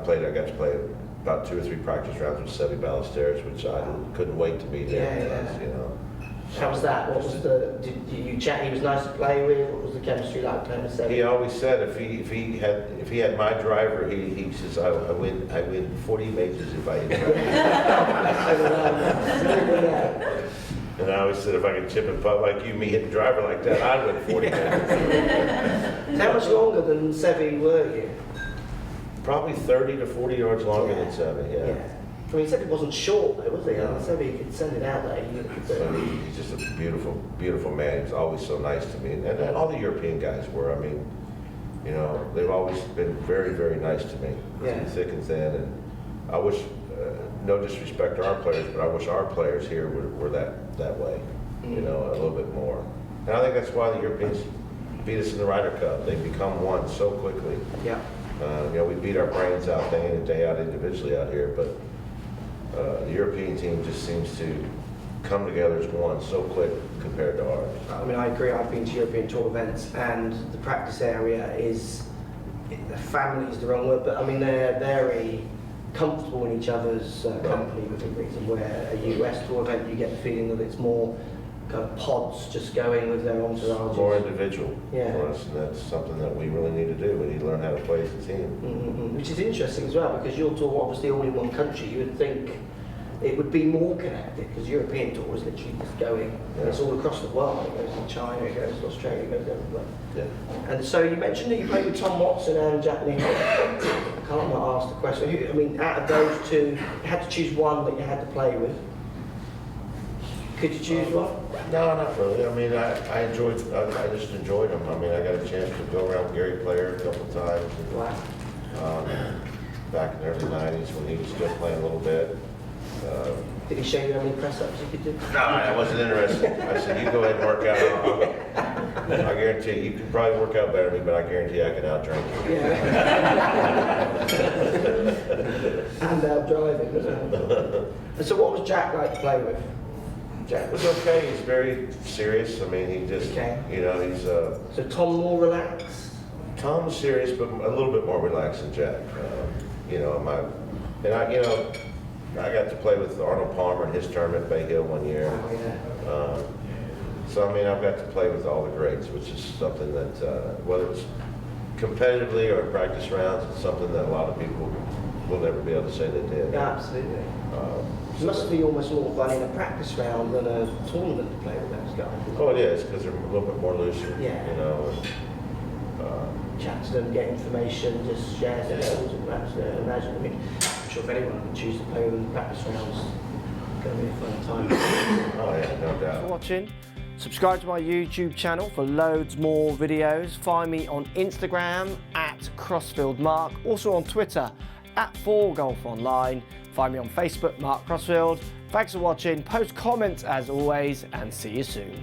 I got to play about 2 or 3 practice rounds with Seve Ballesteros, which I couldn't wait to meet him. You know. How was that? What was the? Did you chat? He was nice to play with. What was the chemistry like playing with Seve? He always said if he had my driver, he says I win 40 majors if I hit driver. And I always said if I could chip and putt like you, me hit the driver like that, I'd win 40 majors. How much longer than Seve were you? Probably 30 to 40 yards longer than Seve. Yeah. I mean, Seve wasn't short though, was he? No. Seve could send it out there. He's just a beautiful, beautiful man. He was always so nice to me, and all the European guys were. I mean, you know, they've always been very, very nice to me, through thick and thin. And I wish, no disrespect to our players, but I wish our players here were that way. You know, a little bit more. And I think that's why the Europeans beat us in the Ryder Cup. They become one so quickly. Yeah. You know, we beat our brains out day in and day out individually out here, but the European team just seems to come together as one so quick compared to ours. I mean, I agree. I've been to European Tour events, and the practice area is, family is the wrong word, but I mean, they're very comfortable in each other's company within reason, where a US Tour event, you get the feeling that it's more kind of pods just going with their entourages. More individual for us, and that's something that we really need to do. We need to learn how to play as a team. Which is interesting as well, because your tour obviously all in one country. You would think it would be more connected, because European tour is literally just going, it's all across the world. It goes to China, it goes to Australia, it goes everywhere. And so you mentioned that you played with Tom Watson and Jack Nicklaus. I can't not ask the question. I mean, out of those two, you had to choose one that you had to play with. Could you choose one? No, not really. I mean, I just enjoyed them. I mean, I got a chance to go around with Gary Player a couple of times. And, back in the early 90s when he was still playing a little bit. Did he show you how many press-ups you could do? No, I wasn't interested. I said, you go ahead and work out. I guarantee you can probably work out better than me, but I guarantee I can out-drink you. And out-driving as well. And so what was Jack like to play with? Jack was okay. He's very serious. I mean, he just, you know, he's... So Tom more relaxed? Tom's serious, but a little bit more relaxed than Jack. You know, I got to play with Arnold Palmer in his tournament at Bay Hill one year. So, I mean, I've got to play with all the greats, which is something that, whether it's competitively or in practice rounds, it's something that a lot of people will never be able to say they did. Yeah, absolutely. It must be almost more fun in a practice round than a tournament to play with those guys. Oh, it is, because they're a little bit more looser, you know. Chat to them, get information, just share themselves and imagine. I mean, I'm sure if anyone can choose to play with them in practice rounds, it's going to be a fun time. Oh yeah, no doubt. Thanks for watching. Subscribe to my YouTube channel for loads more videos. Find me on Instagram at Crossfield Mark, also on Twitter at 4golfonline. Find me on Facebook, Mark Crossfield. Thanks for watching. Post comments as always, and see you soon.